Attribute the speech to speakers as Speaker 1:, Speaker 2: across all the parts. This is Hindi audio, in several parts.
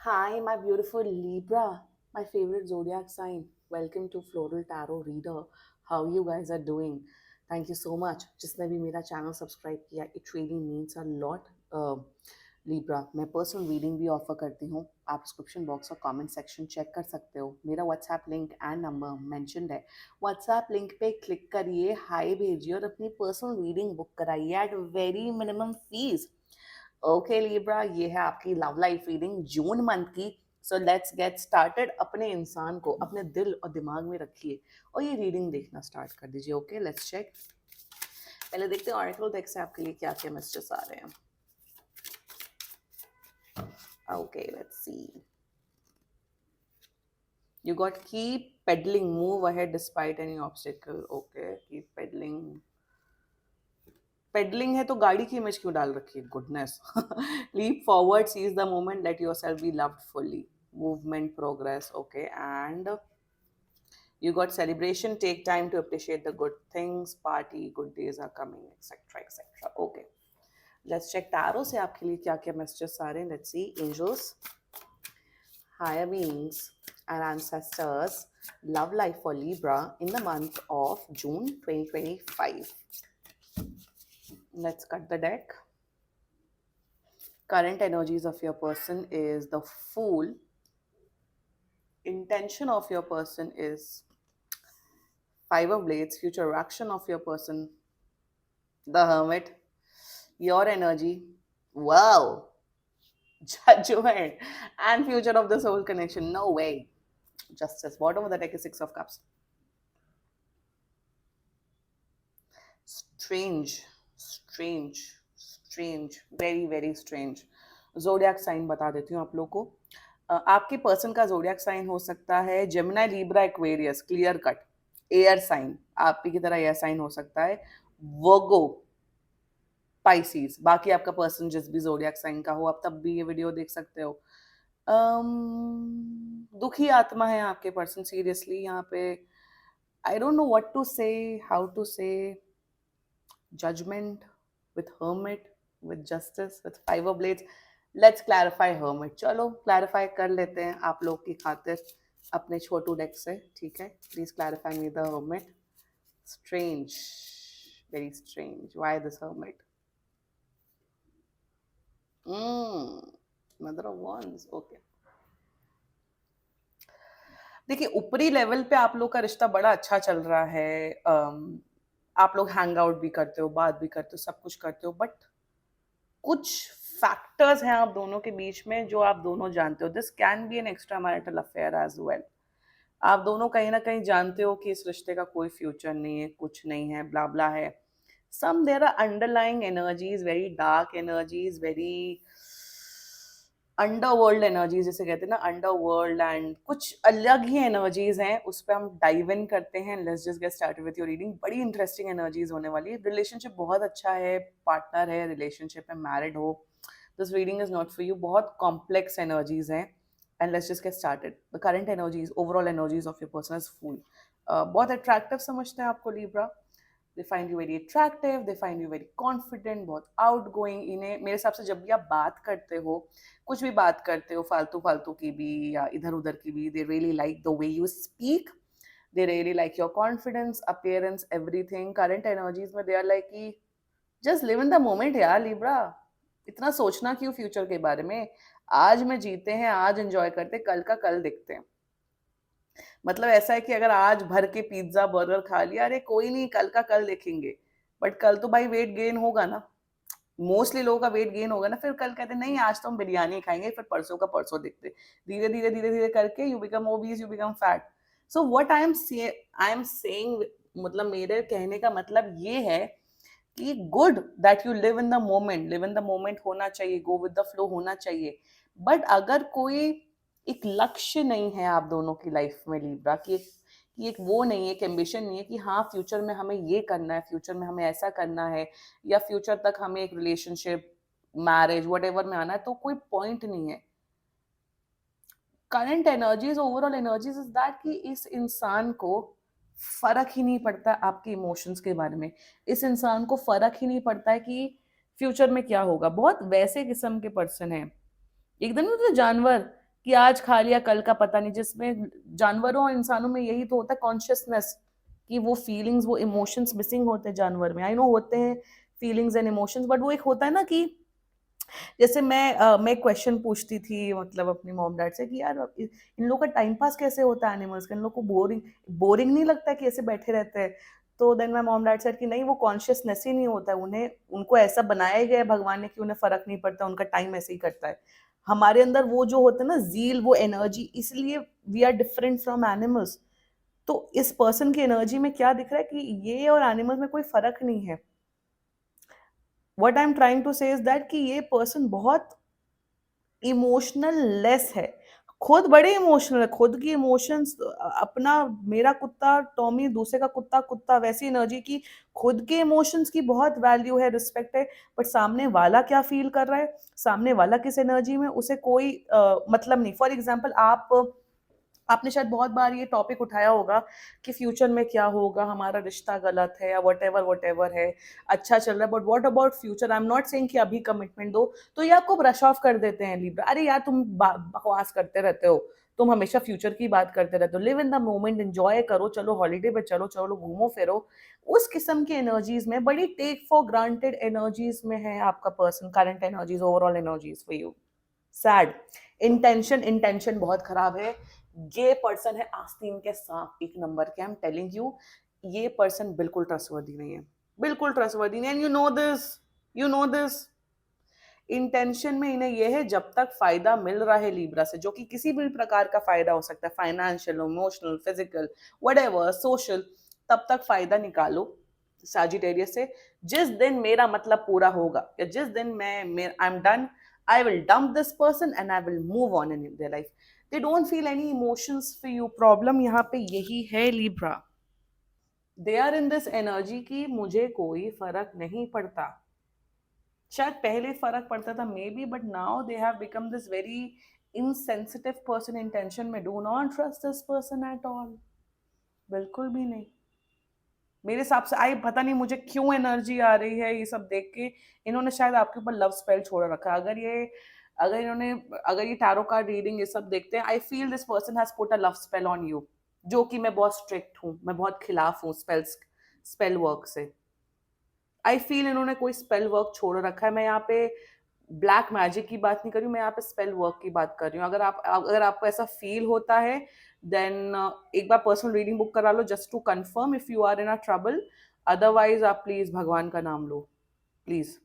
Speaker 1: Hi, my beautiful Libra, my favorite zodiac sign. Welcome to Floral Tarot Reader. How you guys are doing? Thank you so much. जिसने भी मेरा चैनल सब्सक्राइब किया, it really means a lot. Libra, मैं पर्सनल रीडिंग भी ऑफर करती हूँ. आप डिस्क्रिप्शन बॉक्स और कमेंट सेक्शन चेक कर सकते हो. मेरा WhatsApp link and number mentioned है. व्हाट्सएप लिंक पे क्लिक करिए, हाय भेजिए और अपनी पर्सनल रीडिंग बुक कराइए at very minimum fees. Okay Libra, ये है आपकी love life reading June month की. So let's get started. अपने इंसान को अपने दिल और दिमाग में रखिए और ये रीडिंग देखना स्टार्ट कर दीजिए. Okay, let's check. पहले देखते हैं ऑरेकल डेक से आपके लिए क्या क्या मैसेजेस आ रहे हैं. Okay, let's see. You got keep pedaling, move ahead despite any obstacle. Okay, keep pedaling. Pedalling है तो गाड़ी की इमेज क्यों डाल रखी है? Goodness. Leap forward, seize the moment, let yourself be loved fully. Movement, progress. Okay, and you got celebration, take time to appreciate the good things, party, good days are coming, etc etc. Okay, let's check tarot से आपके लिए क्या क्या messages आ रहे हैं. Let's see. Angels, higher beings and ancestors, love life for Libra in the month of June 2025. Let's cut the deck. Current energies of your person is the Fool. Intention of your person is Five of Blades. Future action of your person, the Hermit. Your energy, wow, Judgment. And future of the soul connection, no way. Justice. Bottom of the deck is Six of Cups. Strange, strange, strange, very very strange. Zodiac sign बता देती हूँ आप लोग को. आपके पर्सन का जोडियक साइन हो सकता है Gemini, Libra, Aquarius, clear cut. Air sign, आप ही की तरह एयर साइन हो सकता है. Virgo, Pisces. बाकी आपका पर्सन जिस भी जोडियक साइन का हो, आप तब भी ये वीडियो देख सकते हो. दुखी आत्मा है आपके पर्सन, सीरियसली यहाँ पे. I don't know what to say, how to say. Judgement with hermit, with justice, with five of blades. Let's clarify hermit. चलो क्लैरिफाई कर लेते हैं आप लोग की खातिर अपने छोटू डेक से. ठीक है, please clarify me the hermit. Strange, very strange. Why this hermit? Mother of wands. Okay, देखिए ऊपरी लेवल पे आप लोग का रिश्ता बड़ा अच्छा चल रहा है. आप लोग हैंग आउट भी करते हो, बात भी करते हो, सब कुछ करते हो, बट कुछ फैक्टर्स हैं आप दोनों के बीच में जो आप दोनों जानते हो. This can be an extra marital affair as well. आप दोनों कहीं ना कहीं जानते हो कि इस रिश्ते का कोई फ्यूचर नहीं है, कुछ नहीं है, ब्ला ब्ला है. Some there are underlying energies, very dark energies, very underworld energies जिसे कहते हैं ना, अंडरवर्ल्ड. एंड कुछ अलग ही एनर्जीज हैं, उस पर हम डाइव इन करते हैं. Let's just get started with your reading. बड़ी इंटरेस्टिंग एनर्जीज होने वाली है. रिलेशनशिप बहुत अच्छा है, पार्टनर है, रिलेशनशिप में मैरिड हो, this reading is not for you. बहुत कॉम्प्लेक्स एनर्जीज हैं. And let's just get started. The current energies, overall energies of your person is full. बहुत अट्रैक्टिव समझते हैं आपको Libra. They find you very attractive, they find you very confident, बहुत आउट गोइंग. इन्हें मेरे हिसाब से जब भी आप बात करते हो, कुछ भी बात करते हो, फालतू फालतू की भी या इधर उधर की भी, they really like the way you speak. They really like your confidence, appearance, everything. Current energies में दे आर लाइक कि just live in the moment यार लिब्रा. इतना सोचना क्यों फ्यूचर के बारे में? आज में जीते हैं, आज एंजॉय करते, कल का कल देखते हैं. मतलब ऐसा है कि अगर आज भर के पिज्जा बर्गर खा लिया, अरे कोई नहीं, कल का कल देखेंगे. बट कल तो भाई वेट गेन होगा ना. मोस्टली लोगों का वेट गेन होगा ना. फिर कल कहते नहीं, आज तो हम बिरयानी खाएंगे, फिर परसों का परसों देखते. धीरे धीरे धीरे धीरे करके you become obese, you become fat. So what I am saying, मतलब मेरे कहने का मतलब ये है कि good that you live in the moment. Live in the moment होना चाहिए, गो विद द फ्लो होना चाहिए. बट अगर कोई एक लक्ष्य नहीं है आप दोनों की लाइफ में लिब्रा, कि एक वो नहीं है, एक एम्बिशन नहीं है कि हाँ फ्यूचर में हमें ये करना है, फ्यूचर में हमें ऐसा करना है, या फ्यूचर तक हमें एक रिलेशनशिप, मैरिज, वट में आना है, तो कोई पॉइंट नहीं है. Current energies, overall energies is that कि इस इंसान को फर्क ही नहीं पड़ता आपके इमोशंस के बारे में. इस इंसान को फर्क ही नहीं पड़ता है कि फ्यूचर में क्या होगा. बहुत वैसे किस्म के पर्सन है, एकदम तो जानवर कि आज खा लिया कल का पता नहीं, जिसमें जानवरों और इंसानों में यही तो होता है कॉन्शियसनेस, कि वो फीलिंग्स, वो इमोशंस मिसिंग होते हैं जानवर में। आई नो होते हैं फीलिंग्स एंड इमोशंस, बट वो एक होता है ना कि जैसे मैं क्वेश्चन पूछती थी मतलब अपनी मॉम डैड से कि यार इन लोगों का टाइम पास कैसे होता है एनिमल्स का, इन लोग को बोरिंग बोरिंग नहीं लगता कि ऐसे बैठे रहते हैं? तो then my mom dad said कि नहीं, वो कॉन्शियसनेस ही नहीं होता है उन्हें, उनको ऐसा बनाया गया है भगवान ने कि उन्हें फर्क नहीं पड़ता, उनका टाइम ऐसे ही कटता है। हमारे अंदर वो जो होता है ना जील, वो एनर्जी, इसलिए we are different from animals. तो इस पर्सन की एनर्जी में क्या दिख रहा है कि ये और एनिमल्स में कोई फर्क नहीं है। What I am trying to say is that कि ये पर्सन बहुत इमोशनल लेस है, खुद बड़े इमोशनल है, खुद की इमोशंस अपना, मेरा कुत्ता टॉमी, दूसरे का कुत्ता कुत्ता, वैसी एनर्जी की खुद के इमोशंस की बहुत वैल्यू है, रिस्पेक्ट है। बट सामने वाला क्या फील कर रहा है, सामने वाला किस एनर्जी में, उसे कोई मतलब नहीं। फॉर एग्जाम्पल आपने शायद बहुत बार ये टॉपिक उठाया होगा कि फ्यूचर में क्या होगा, हमारा रिश्ता गलत है या वट एवर है, अच्छा चल रहा है but what about future. I am not saying कि अभी कमिटमेंट दो, तो ये आपको ब्रश ऑफ कर देते हैं लिब्रा, अरे यार तुम बकवास करते रहते हो, तुम हमेशा फ्यूचर की बात करते रहते हो, live in the moment, enjoy करो, चलो हॉलीडे पे चलो, चलो घूमो फिरो। उस किस्म की एनर्जीज में, बड़ी टेक फॉर ग्रांटेड एनर्जीज में है आपका person, current energies, overall energies for you. Sad. Intention बहुत खराब है। ये पर्सन है आस्तीन के सांप एक नंबर के, आई एम टेलिंग यू, ये पर्सन बिल्कुल ट्रस्टवर्दी नहीं है, बिल्कुल ट्रस्टवर्दी नहीं, and you know this. Intention में इन्हें यह है जब तक फायदा मिल रहा है लीब्रा से, जो कि किसी भी प्रकार का फायदा हो सकता है, financial, emotional, physical, whatever, social, तब तक फायदा निकालो साजिटेरियस से। जिस दिन मेरा मतलब पूरा होगा या जिस दिन मैं I am done, I will dump this person and I will move on in their life. They don't feel any emotions for you. Problem यहाँ पे यही है Libra, they are in this energy की मुझे कोई फर्क नहीं पड़ता। शायद पहले फर्क पड़ता था maybe, but now they have become this very insensitive person intention में। Do not trust this person at all, बिल्कुल भी नहीं। मेरे हिसाब से आई पता नहीं मुझे क्यों एनर्जी आ रही है ये सब देख के, इन्होंने शायद आपके ऊपर लव स्पेल छोड़ रखा है। अगर इन्होंने अगर ये टैरो कार्ड रीडिंग ये सब देखते हैं, I feel this person has put a love spell on you, जो कि मैं बहुत स्ट्रिक्ट हूँ, मैं बहुत खिलाफ हूँ स्पेल वर्क से। आई फील इन्होंने कोई स्पेल वर्क छोड़ रखा है। मैं यहाँ पे ब्लैक मैजिक की बात नहीं कर रही हूँ, मैं यहाँ पे स्पेल वर्क की बात कर रही हूँ। अगर आपको ऐसा फील होता है देन एक बार पर्सनल रीडिंग बुक करा लो, just to confirm if you are in a trouble. Otherwise आप प्लीज भगवान का नाम लो, please.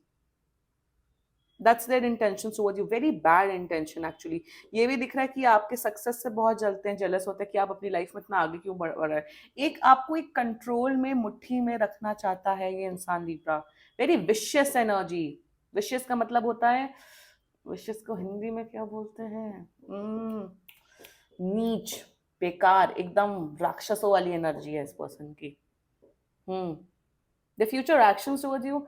Speaker 1: That's their intention towards you, very bad intention actually. ये भी दिख रहा है कि आपके सक्सेस से बहुत जलते हैं, जेलस होते हैं कि आप अपनी लाइफ में इतना आगे क्यों बढ़ रहे हैं। एक आपको एक कंट्रोल में, मुट्ठी में रखना चाहता है ये इंसान Libra. Very vicious energy. Vicious का मतलब होता है, विशियस को हिंदी में क्या बोलते हैं, नीच, बेकार, एकदम राक्षसों वाली एनर्जी है इस पर्सन की। The future actions towards you,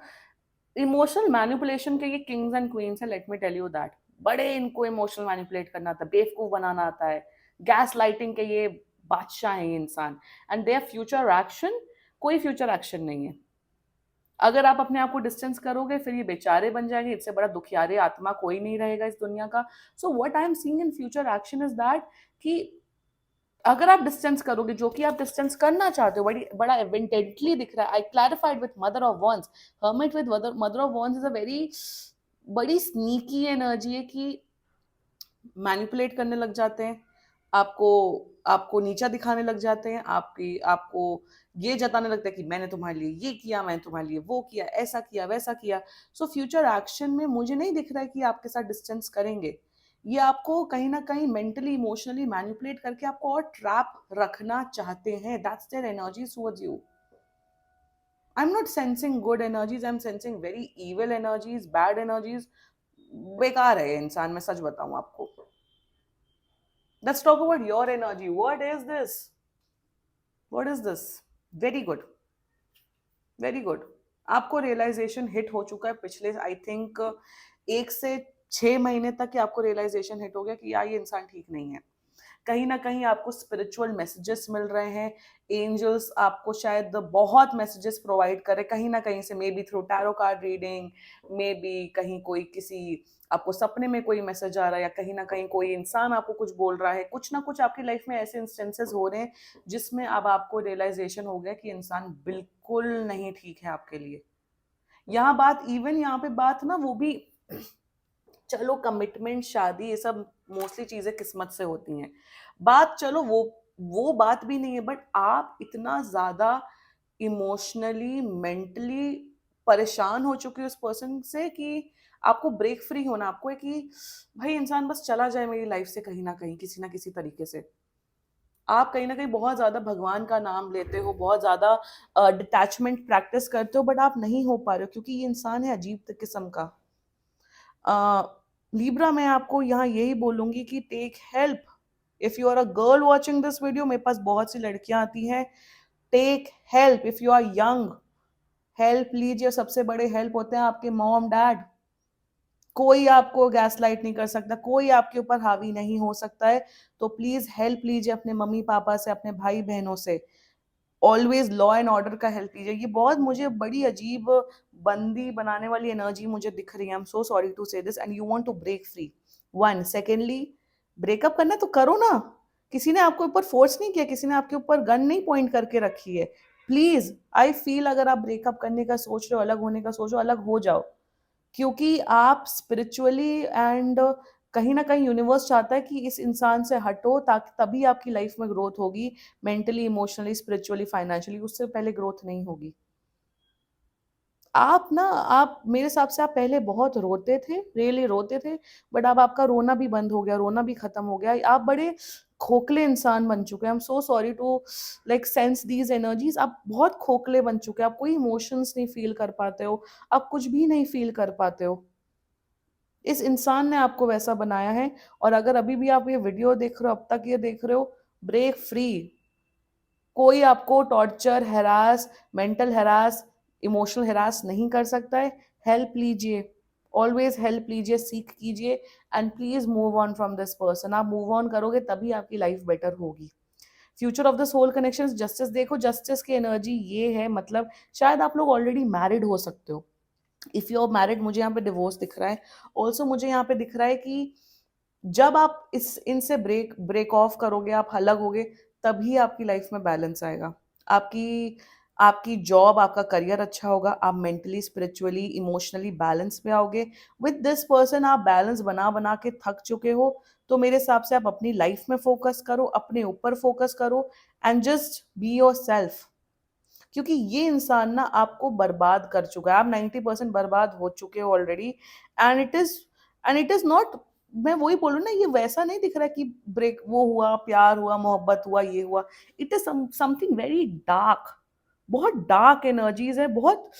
Speaker 1: emotional manipulation के ये किंग्स एंड क्वींस है, let me tell you that. बड़े इनको इमोशनल मैनिपुलेट करना आता है, बेवकूफ बनाना आता है, गैस लाइटिंग के ये बादशाह हैं ये इंसान। एंड देयर फ्यूचर एक्शन, कोई फ्यूचर एक्शन नहीं है। अगर आप अपने आप को डिस्टेंस करोगे फिर ये बेचारे बन जाएंगे, इससे बड़ा दुखियारे आत्मा कोई नहीं रहेगा इस दुनिया का। So what I am seeing in future action is that कि अगर आप डिस्टेंस करोगे, जो कि आप डिस्टेंस करना चाहते हो, बड़ा इवेंटेंटली दिख रहा है। I clarified with mother of wands, hermit with mother of wands is a very बड़ी स्नीकी एनर्जी है कि मैनिपुलेट करने लग जाते हैं आपको, आपको नीचा दिखाने लग जाते हैं, आपको ये जताने लगता है कि मैंने तुम्हारे लिए ये किया, मैंने तुम्हारे लिए वो किया, ऐसा किया वैसा किया। सो फ्यूचर एक्शन में मुझे नहीं दिख रहा है कि आपके साथ डिस्टेंस करेंगे। ये आपको कहीं ना कहीं मेंटली इमोशनली मैनिपुलेट करके आपको और ट्रैप रखना चाहते हैं। That's their energy towards you. I am not sensing good energies, I am sensing very evil energies, bad energies. बेकार है ये इंसान, मैं सच बताऊं आपको। Let's talk about your energy. What is this? What is this? Very good. Very good. आपको रियलाइजेशन हिट हो चुका है पिछले आई थिंक 1 से 6 महीने तक, कि आपको रियलाइजेशन हिट हो गया कि यार ये इंसान ठीक नहीं है। कहीं ना कहीं आपको स्पिरिचुअल मैसेजेस मिल रहे हैं, एंजल्स आपको शायद बहुत मैसेजेस प्रोवाइड करे कहीं ना कहीं से, may be through tarot card reading, may be कहीं कोई किसी आपको सपने में कोई मैसेज आ रहा है, या कहीं ना कहीं कोई इंसान आपको कुछ बोल रहा है, कुछ ना कुछ आपकी लाइफ में ऐसे इंस्टेंसेस हो रहे हैं जिसमें अब आपको रियलाइजेशन हो गया कि इंसान बिल्कुल नहीं ठीक है आपके लिए। यहाँ बात, इवन यहाँ पे बात ना वो भी, चलो कमिटमेंट शादी ये सब मोस्टली चीजें किस्मत से होती हैं, बात चलो वो बात भी नहीं है, बट आप इतना ज्यादा इमोशनली मेंटली परेशान हो चुके हो उस पर्सन से कि आपको ब्रेक फ्री होना, आपको है कि भाई इंसान बस चला जाए मेरी लाइफ से कहीं ना किसी तरीके से। आप कहीं ना कहीं बहुत ज्यादा भगवान का नाम लेते हो, बहुत ज्यादा डिटैचमेंट प्रैक्टिस करते हो, बट आप नहीं हो पा रहे हो क्योंकि ये इंसान है अजीब किस्म का। लिब्रा, मैं आपको यहाँ यही बोलूंगी कि take help. If you are a girl watching this video, मेरे पास बहुत सी लड़कियां आती हैं, take help. If you are young, help लीजिए। सबसे बड़े हेल्प होते हैं आपके मॉम डैड। कोई आपको गैस लाइट नहीं कर सकता, कोई आपके ऊपर हावी नहीं हो सकता है। तो प्लीज हेल्प लीजिए अपने मम्मी पापा से, अपने भाई बहनों से। ऑलवेज लॉ एंड ऑर्डर का हेल्प लीजिए। ये बहुत मुझे बड़ी अजीब बंदी बनाने वाली एनर्जी मुझे दिख रही है। I am so sorry to say this, and you want to break free. One, secondly, breakup करना है तो करो ना। किसी ने आपके ऊपर फोर्स नहीं किया, किसी ने आपके ऊपर गन नहीं पॉइंट करके रखी है। प्लीज, आई फील अगर आप ब्रेकअप करने का सोच रहे हो, अलग होने का सोच रहे हो, अलग हो जाओ। क्योंकि आप स्पिरिचुअली एंड कहीं ना कहीं यूनिवर्स चाहता है कि इस इंसान से हटो, ताकि तभी आपकी लाइफ में ग्रोथ होगी। मेंटली, इमोशनली, स्पिरिचुअली, फाइनेंशियली, उससे पहले ग्रोथ नहीं होगी। आप मेरे हिसाब से आप पहले बहुत रोते थे, रियली रोते थे, बट अब आपका रोना भी बंद हो गया, रोना भी खत्म हो गया। आप बड़े खोखले इंसान बन चुके हैं। I am so sorry to like sense these energies. आप बहुत खोखले बन चुके हैं, आप कोई इमोशंस नहीं फील कर पाते हो, आप कुछ भी नहीं फील कर पाते हो। इस इंसान ने आपको वैसा बनाया है। और अगर अभी भी आप ये वीडियो देख रहे हो, अब तक ये देख रहे हो, ब्रेक फ्री। कोई आपको torture, harass, mental harass, emotional harass नहीं कर सकता है। हेल्प लीजिए, ऑलवेज हेल्प लीजिए, सीख कीजिए, and please move on from this person. आप मूव ऑन करोगे तभी आपकी लाइफ बेटर होगी। Future of the soul connection, justice देखो, जस्टिस की एनर्जी ये है, मतलब शायद आप लोग ऑलरेडी मैरिड हो सकते हो। इफ यू आर मैरिड, मुझे यहाँ पे डिवोर्स दिख रहा है। ऑल्सो मुझे यहाँ पे दिख रहा है कि जब आप इस इनसे ब्रेक ऑफ करोगे, आप अलग होगे, तभी आपकी लाइफ में बैलेंस आएगा। आपकी आपकी जॉब, आपका करियर अच्छा होगा, आप मेंटली, स्पिरिचुअली, इमोशनली बैलेंस पे आओगे। विद दिस पर्सन आप बैलेंस बना बना के थक चुके हो। तो मेरे हिसाब से आप अपनी लाइफ में फोकस करो, अपने ऊपर फोकस करो, and just be your self. क्योंकि ये इंसान ना आपको बर्बाद कर चुका है, आप 90% बर्बाद हो चुके हो already. And it is not, मैं वही बोलूँ ना, ये वैसा नहीं दिख रहा कि ब्रेक वो हुआ, प्यार हुआ, मोहब्बत हुआ, ये हुआ। It is something very dark. बहुत डार्क एनर्जीज है, बहुत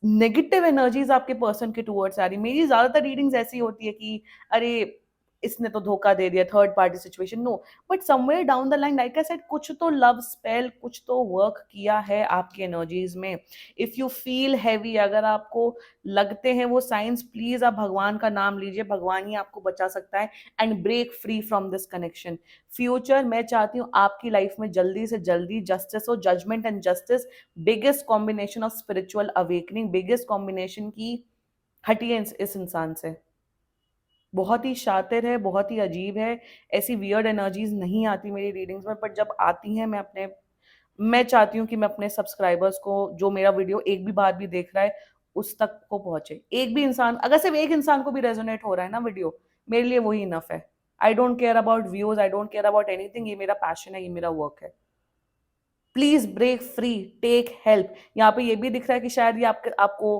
Speaker 1: नेगेटिव एनर्जीज आपके पर्सन के टूवर्ड्स आ रही। मेरी ज्यादातर रीडिंग्स ऐसी होती है कि अरे इसने तो धोखा दे दिया, third party situation. No, but somewhere down the line, like I said, कुछ तो लव स्पेल, कुछ तो वर्क किया है आपकी एनर्जीज में। इफ यू फील हैवी, अगर आपको लगते हैं वो साइंस, प्लीज आप भगवान का नाम लीजिए, भगवान ही आपको बचा सकता है। And break free from this connection. Future, मैं चाहती हूँ आपकी लाइफ में जल्दी से जल्दी जस्टिस हो, judgement and justice. Biggest combination of spiritual awakening, biggest combination की हटिए इस इंसान से। बहुत ही शातिर है, बहुत ही अजीब है। ऐसी वियर्ड एनर्जीज नहीं आती मेरी रीडिंग्स में, बट जब आती हैं, मैं चाहती हूँ कि मैं अपने सब्सक्राइबर्स को, जो मेरा वीडियो एक भी बार भी देख रहा है, उस तक को पहुंचे। एक भी इंसान, अगर सिर्फ एक इंसान को भी रेजोनेट हो रहा है ना वीडियो, मेरे लिए वही इनफ है। I don't care about views, I don't care about anything. ये मेरा पैशन है, ये मेरा वर्क है। Please break free, take help. यहाँ पे ये भी दिख रहा है कि शायद ये आपको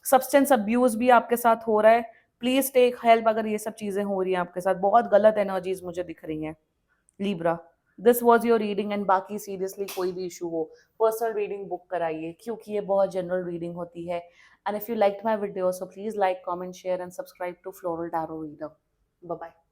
Speaker 1: सब्सटेंस अब्यूज भी आपके साथ हो रहा है। प्लीज टेक हेल्प अगर ये सब चीजें हो रही हैं आपके साथ। बहुत गलत एनर्जीज मुझे दिख रही हैं। Libra, this was your reading, and बाकी सीरियसली कोई भी इशू हो, पर्सनल रीडिंग बुक कराइए, क्योंकि ये बहुत जनरल रीडिंग होती है। And if you like my video, so please like, comment, share and subscribe to floral tarot reader. Bye bye.